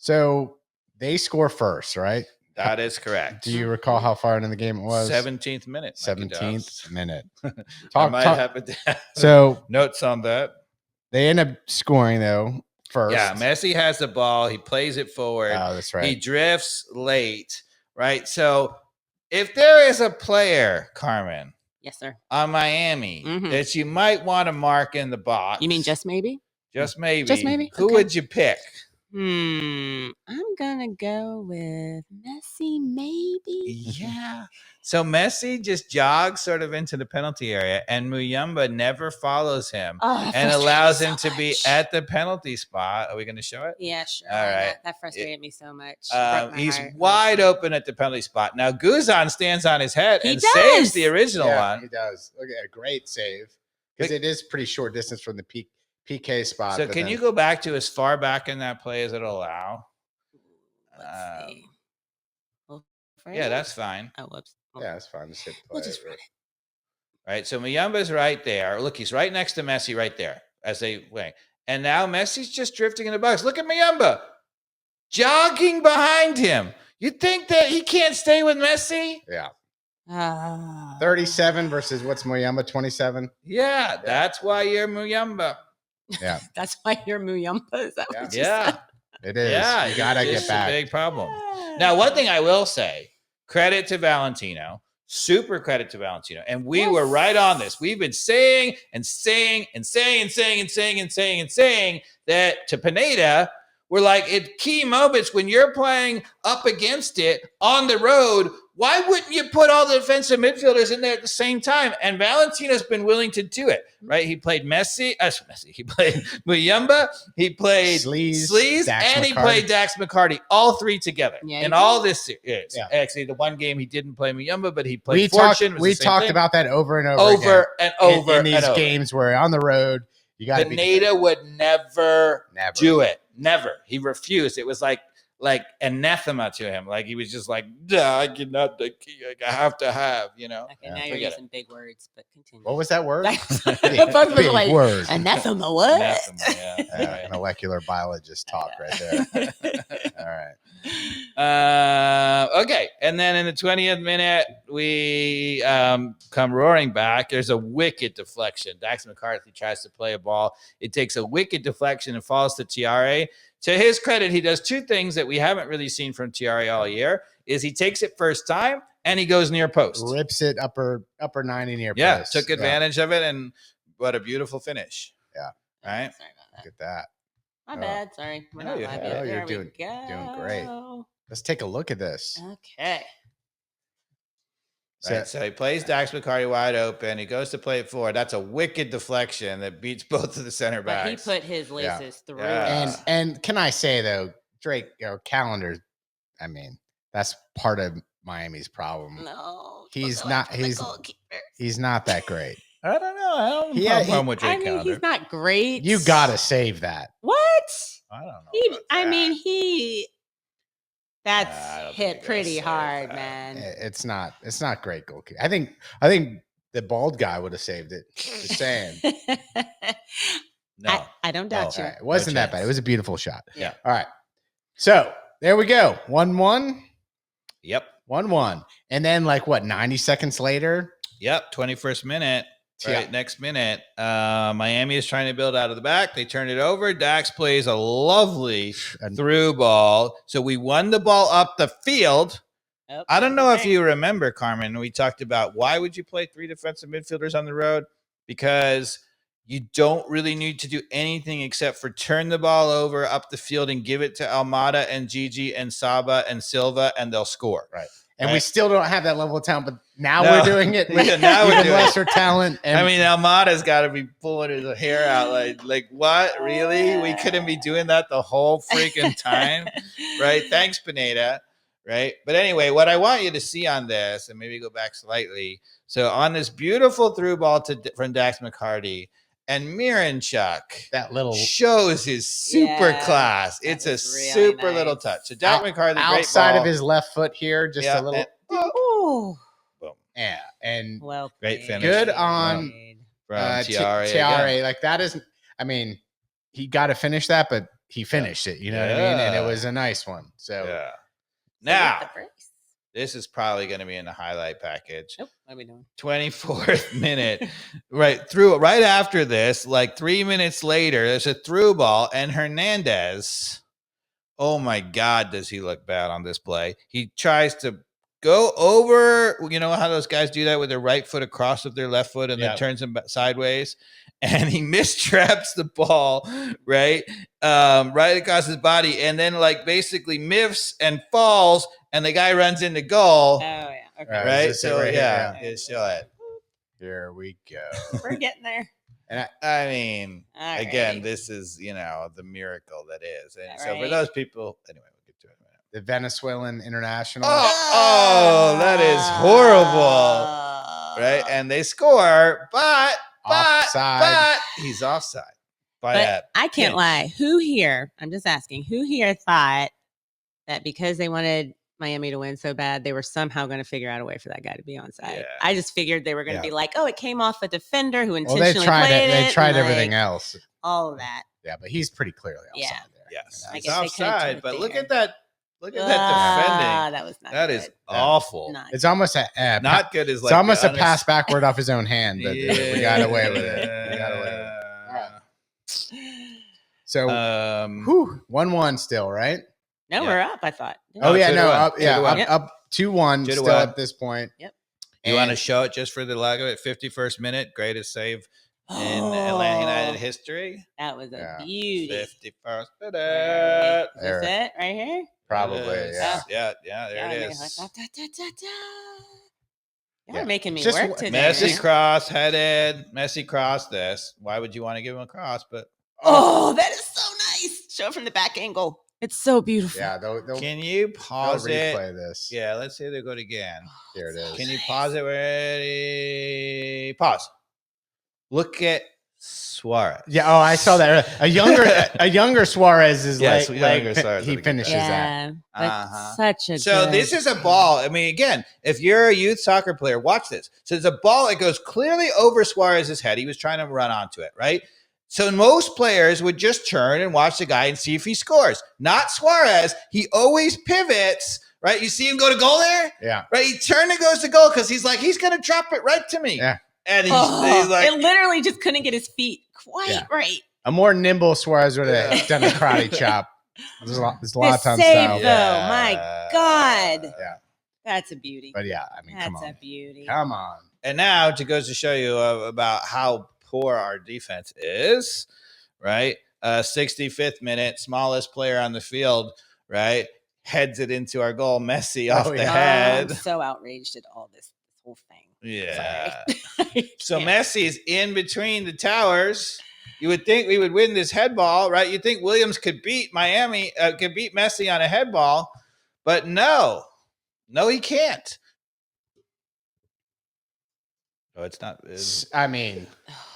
So they score first, right? That is correct. Do you recall how far into the game it was? 17th minute. 17th minute. I might have so notes on that. They end up scoring though first. Yeah, Messi has the ball. He plays it forward. Oh, that's right. He drifts late, right? So if there is a player, Carmen, yes, sir, on Miami that you might want to mark in the box. You mean just maybe? Just maybe. Just maybe. Who would you pick? I'm gonna go with Messi, maybe. Yeah. So Messi just jogs sort of into the penalty area, and Muyumba never follows him and allows him to be at the penalty spot. Are we going to show it? Yeah, sure. All right. That frustrated me so much. He's wide open at the penalty spot. Now Guzan stands on his head and saves the original one. He does. Okay, a great save because it is pretty short distance from the PK spot. So can you go back to as far back in that play as it'll allow? Let's see. Yeah, that's fine. Oh, whoops. Yeah, that's fine. Just hit play. We'll just run it. Right. So Muyumba's right there. Look, he's right next to Messi right there as they wing. And now Messi's just drifting in the box. Look at Muyumba jogging behind him. You think that he can't stay with Messi? Yeah. 37 versus what's Muyumba, 27? Yeah, that's why you're Muyumba. Yeah. That's why you're Muyumba. Is that what you said? It is. Yeah, you gotta get back. It's a big problem. Now, one thing I will say, credit to Valentino, super credit to Valentino. And we were right on this. We've been saying that to Pineda, we're like, at key moments when you're playing up against it on the road, why wouldn't you put all the defensive midfielders in there at the same time? And Valentino's been willing to do it, right? He played Messi. He played Muyumba. He played Sleaze, and he played Dax McCarty, all three together. And all this is actually the one game he didn't play Muyumba, but he played Fortune. We talked about that over and over in these games where on the road, you got to be. Pineda would never do it. Never. He refused. It was like anathema to him. Like he was just like, I cannot. I have to have. You know. Okay, now you're using big words, but continue. What was that word? big word. Anathema. What? Anathema, molecular biologist talk right there. All right. Okay, and then in the 20th minute, we come roaring back. There's a wicked deflection. Dax McCarthy tries to play a ball. It takes a wicked deflection and falls to Tiare. To his credit, he does two things that we haven't really seen from Tiare all year, is he takes it first time and he goes near post. Rips it upper 90 near post. Yeah, took advantage of it, and what a beautiful finish. Yeah. Right? Sorry about that. Look at that. My bad. Sorry. We're not live yet. You're doing great. Let's take a look at this. Okay. Right, so he plays Dax McCarty wide open. He goes to play it forward. That's a wicked deflection that beats both of the center backs. But he put his laces through. And can I say though, Drake or Calendar, I mean, that's part of Miami's problem. No, he's not that great. I don't know. I don't have a problem with Drake Calendar. He's not great. You gotta save that. What? I don't know. That's hit pretty hard, man. It's not great goalkeeping. I think the bald guy would have saved it. Just saying. No, I don't doubt you. Right. It wasn't that bad. It was a beautiful shot. Yeah. All right. So there we go. 1-1. Yep. 1-1. And then 90 seconds later? Yep. 21st minute. Right, next minute, Miami is trying to build out of the back. They turn it over. Dax plays a lovely through ball. So we won the ball up the field. I don't know if you remember, Carmen, we talked about why would you play three defensive midfielders on the road? Because you don't really need to do anything except for turn the ball over up the field and give it to Almada and Gigi and Saba and Silva, and they'll score. Right. And we still don't have that level of talent, but now we're doing it. Now we're doing lesser talent. And I mean, Almada's got to be pulling his hair out. Like what? Really? We couldn't be doing that the whole freaking time, right? Thanks, Pineda. Right. But anyway, what I want you to see on this, and maybe go back slightly. So on this beautiful through ball from Dax McCarty, and Miranchuk that little shows his super class. It's a super little touch. So Dax McCarty, outside of his left foot here, just a little. Boom. Yeah, and great finish. Good on from Tiare. Like that isn't. I mean, he got to finish that, but he finished it. You know what I mean? And it was a nice one. So yeah. So Now, what's the brace? this is probably going to be in the highlight package. Nope. What are we doing? 24th minute, right after this, like 3 minutes later, there's a through ball, and Hernandez. Oh my God, does he look bad on this play? He tries to go over. You know how those guys do that with their right foot across with their left foot, and then turns them sideways, and he mistraps the ball right across his body, and then like basically miffs and falls, and the guy runs into goal. Oh yeah. Okay. Right. So right yeah, here? show it. Here we go. We're getting there. And I mean, All again, right. this is the miracle that is. And All so for right. those people, anyway, we'll get to it in a minute. The Venezuelan international. Oh, that is horrible. Right. And they score, but he's offside. But I can't lie. Who here, I'm just asking, who here thought that because they wanted Miami to win so bad, they were somehow going to figure out a way for that guy to be onside? Yeah. I just figured they were going to be like, oh, it came off a defender who Well, intentionally they tried played it. They tried and, everything like, else. all of that. Yeah, but he's pretty clearly offside there. Yes, I he's guess they couldn't do offside. it But look there. at that. Look at that defending. That was not That good. is awful. Not It's almost Not good as like it's almost the a pass backward off his own hand, but Yeah. we got away with it. We got away with it. So, 1-1 still, right? No, Yeah. we're up, I thought. Oh yeah, 2-1. no, up, yeah, 2-1. up 2-1 2-1. still at this point. Yep. You want to show it just for the lag of it? 51st minute, greatest save in Atlanta United history. That was a Yeah. beauty. 51st minute. There. Is it right here? Probably, It yeah. is. Yeah, there it is. Y'all Yeah. are making me Just work wa- today. Messi cross headed. Messi crossed this. Why would you want to give him a cross? But Oh, that is so nice. Show it from the back angle. It's so beautiful. Yeah, they'll can you pause it? replay this. Yeah, let's see if they go again. Here it is. Can you pause it? Ready? Pause. Look at Suarez. Yeah. Oh, I saw that. A younger Suarez is Yes, like younger Suarez he would be finishes that. Yeah, that's Uh-huh. such a So good- this is a ball. I mean, again, if you're a youth soccer player, watch this. So it's a ball that goes clearly over Suarez's head. He was trying to run onto it, right? So most players would just turn and watch the guy and see if he scores. Not Suarez. He always pivots, right? You see him go to goal there? Yeah. Right? He turned and goes to goal because he's like, he's going to drop it right to me. Yeah. And he's like, it literally just couldn't get his feet quite right. A more nimble Suarez would have Yeah. done a karate chop. There's The Zlatan save, style. though, my God. Yeah. That's a beauty. But yeah, I mean, come That's a on. beauty. Come on. and now it goes to show you about how poor our defense is, right? 65th minute, smallest player on the field, right? Heads it into our goal. Messi off the I'm head. so outraged at all this whole thing. Yeah. Sorry. So Messi's in between the towers. You would think we would win this head ball, right? You think Williams could beat Miami, could beat Messi on a head ball, but no, he can't. Oh, it's not. I mean,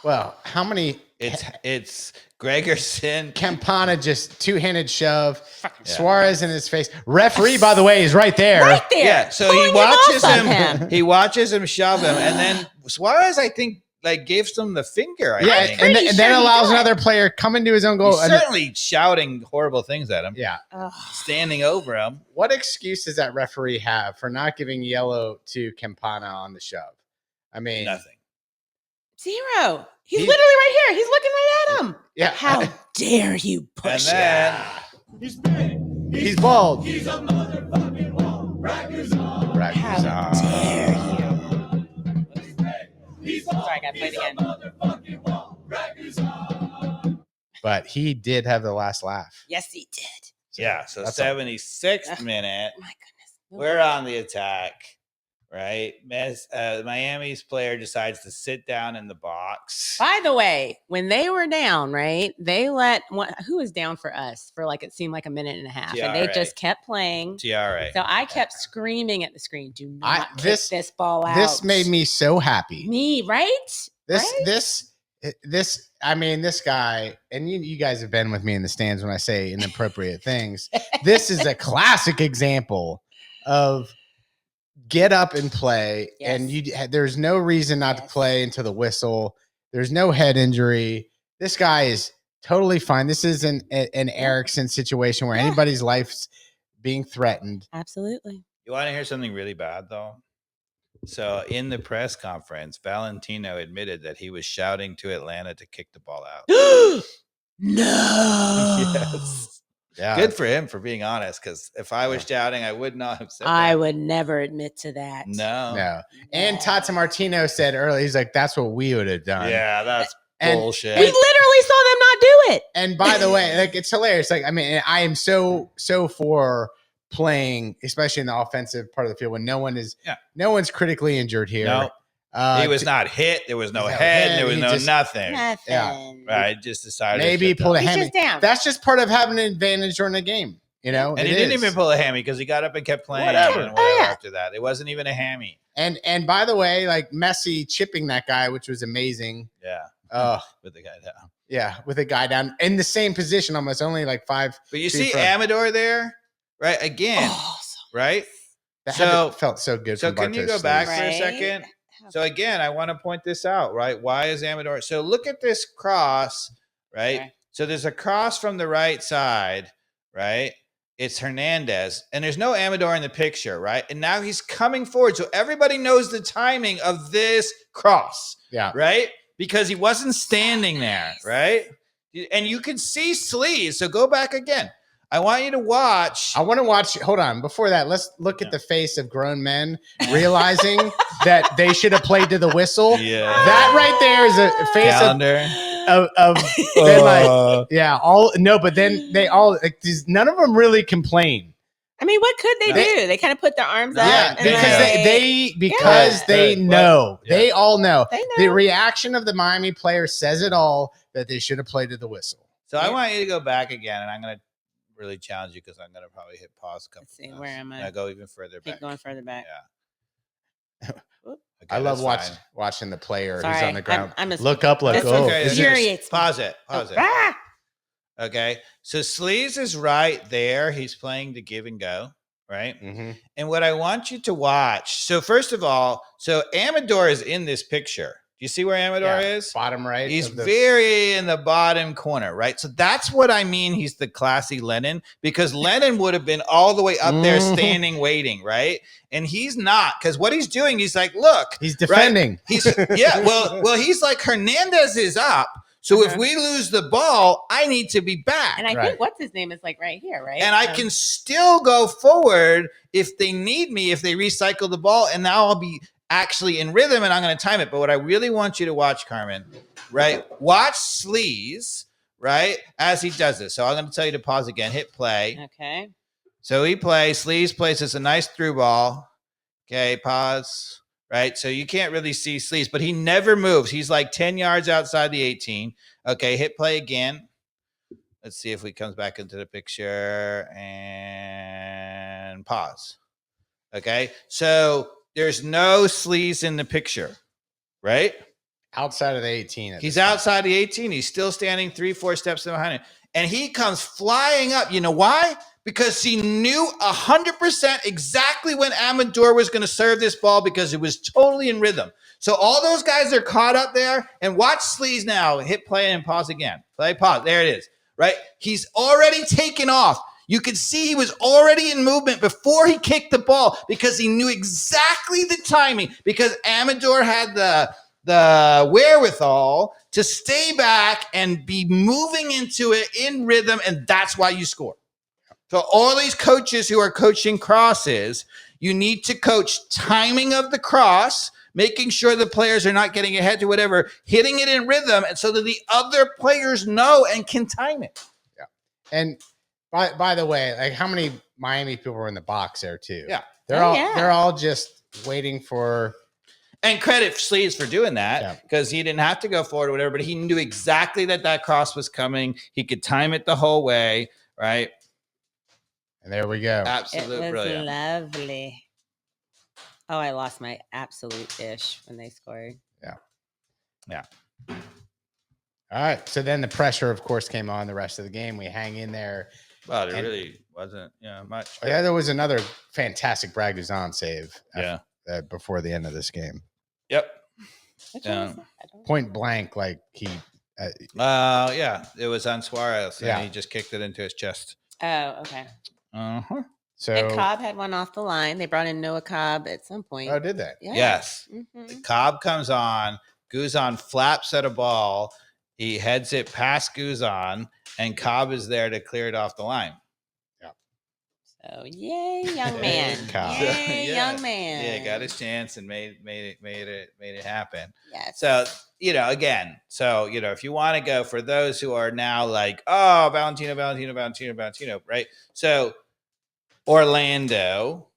well, how many? It's Gregerson. Campana just two-handed shove. Suarez in his face. Referee, by the way, is right there. Right there. Yeah, so Pulling he it watches off of him. He watches him shove him, and then Suarez, I think, like gives him the finger. I Yeah, think. and Pretty then sure he allows did. another player come into his own goal. He's And certainly shouting horrible things at him. yeah. Ugh. Standing over him. What excuse does that referee have for not giving yellow to Campana on the shove? I mean, Nothing. Zero. He's He- literally right here. He's looking right at him. yeah. How dare you push And then He's bald. it? How Raguzar. dare you? Sorry, I got to play it again. But he did have the last laugh. Yes, he did. yeah, so That's 76th minute. My goodness. We're on the attack, right? Miami's player decides to sit down in the box. By the way, when they were down, right, they let who was down for us for like it seemed like a minute and a half, and they TRA. just kept playing. TRA. So I kept screaming at the screen, "Do not kick this- this ball out." This made me so happy. me right. This I mean, this guy, and you guys have been with me in the stands when I say inappropriate things. This is a classic example of get up and play, Yes. and there's no reason not to Yes. play until the whistle. There's no head injury. This guy is Totally fine. This is an Erickson situation where anybody's life's being threatened. Absolutely. You want to hear something really bad, though? So in the press conference, Valentino admitted that he was shouting to Atlanta to kick the ball out. No. Yes. Yeah. Good for him for being honest, because if I was shouting, I would not have said that. I would never admit to that. No. And Tata Martino said earlier, he's like, that's what we would have done. Yeah, that's And bullshit. We literally saw them not do it. And by the way, like, it's hilarious. Like, I mean, I am so for playing, especially in the offensive part of the field when no one's critically injured here. No. He was not hit. There was no head. There was no nothing. Nothing. Right. Just decided. Maybe he pulled a He's hammy. just down. That's just part of having an advantage during a game, you know? And he didn't even pull a hammy because he got up and kept playing. Whatever. After that. It wasn't even a hammy. And by the way, like Messi chipping that guy, which was amazing. Yeah. With the guy down. Yeah, with a guy down in the same position, almost only like 5. But you see Amador there, right? Again, right? That felt so good. So can you go back for a Right? second? So again, I want to point this out, right? Why is Amador? So look at this cross, right? Okay. So there's a cross from the right side, right? It's Hernandez, and there's no Amador in the picture, right? And now he's coming forward. So everybody knows the timing of this cross, right? Because he wasn't standing there, right? And you can see Sleaze. So go back again. I want you to watch. I want to watch. Hold on. Before that, let's look at the face of grown men realizing that they should have played to the whistle. Yeah. That right there is a face of then but then they all like none of them really complain. I mean, what could they do? They kind of put their arms up. Yeah, and because they know. Yeah. They all know. They know. The reaction of the Miami player says it all, that they should have played to the whistle. So I want you to go back again, and I'm going to really challenge you because I'm going to probably hit pause a couple Let's see, times. where am I? I go even further back. Keep going further back. Yeah. Okay, I love that's watching the player who's Sorry, on the ground. I'm just- look up like, this oh, okay. is You're- it- infuriates me. Pause it. Pause it. Ah! Okay. So Sleaze is right there. He's playing the give and go, right? Mhm. And what I want you to watch. So first of all, so Amador is in this picture. Do you see where Amador is? Bottom right. He's of the- very in the bottom corner, right? So that's what I mean. He's the classy Lennon, because Lennon would have been all the way up there standing, waiting, right? And he's not, because what he's doing, he's like, look. He's defending. Right? He's well, he's like, Hernandez is up. So if we lose the ball, I need to be back. And I think what's his name is like right here, right? And I can still go forward if they need me, if they recycle the ball, and now I'll be actually in rhythm and I'm going to time it. But what I really want you to watch, Carmen, right? Watch Sleaze, right? As he does this. So I'm going to tell you to pause again, hit play. Okay. So he plays, Sleaze plays this a nice through ball. Okay, pause. Right. So you can't really see Sleaze, but he never moves. He's like 10 yards outside the 18. Okay, hit play again. Let's see if he comes back into the picture and pause. Okay. So there's no Sleaze in the picture, right? Outside of the 18. He's outside the 18. He's still standing 3-4 steps behind him. And he comes flying up. You know why? Because he knew 100% exactly when Amador was going to serve this ball, because it was totally in rhythm. So all those guys are caught up there. And watch Sleaze now. Hit play and pause again. Play, pause. There it is, right? He's already taken off. You could see he was already in movement before he kicked the ball, because he knew exactly the timing, because Amador had the wherewithal to stay back and be moving into it in rhythm, and that's why you score. So all these coaches who are coaching crosses, you need to coach timing of the cross, making sure the players are not getting ahead to whatever, hitting it in rhythm, and so that the other players know and can time it. Yeah. And by the way, like, how many Miami people were in the box there too? Yeah. They're all just waiting for. And credit Sleaze for doing that, because he didn't have to go forward or whatever, but he knew exactly that cross was coming. He could time it the whole way, right? And there we go. Absolute It was brilliant. lovely. Oh, I lost my absolute ish when they scored. Yeah. All right. So then the pressure, of course, came on the rest of the game. We hang in there. Well, there really wasn't much. Oh, yeah, there was another fantastic Bragduzan save. Yeah. Before the end of this game. Yep. Which Yeah. one was that? I don't Point blank, like he Yeah, it was on Suarez, and Yeah. he just kicked it into his chest. Oh, okay. Uh-huh. So And Cobb had one off the line. They brought in Noah Cobb at some point. oh, did they? Yeah. Yes. Mhm. Cobb comes on, Guzan flaps at a ball, he heads it past Guzan, and Cobb is there to clear it off the line. So yay, young man. Cobb. Yay, Yeah. young man. Yeah, got his chance and made it happen. Yes. So, again, if you want to go for those who are now like, oh, Valentino, right? So Orlando,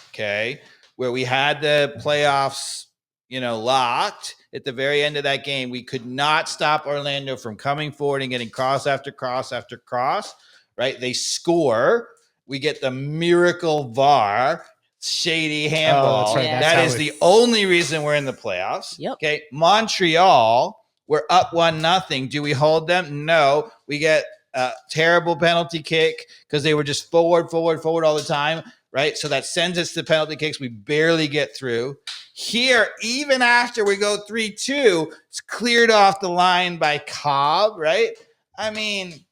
okay, where we had the playoffs, locked at the very end of that game. We could not stop Orlando from coming forward and getting cross after cross after cross, right? They score. We get the miracle VAR, shady handball. That's right. Yeah. That is the only reason we're in the playoffs. Yep. Okay. Montreal, we're up 1-0. Do we hold them? No. We get a terrible penalty kick because they were just forward all the time, right? So that sends us to penalty kicks. We barely get through. Here, even after we go 3-2, it's cleared off the line by Cobb, right? I mean,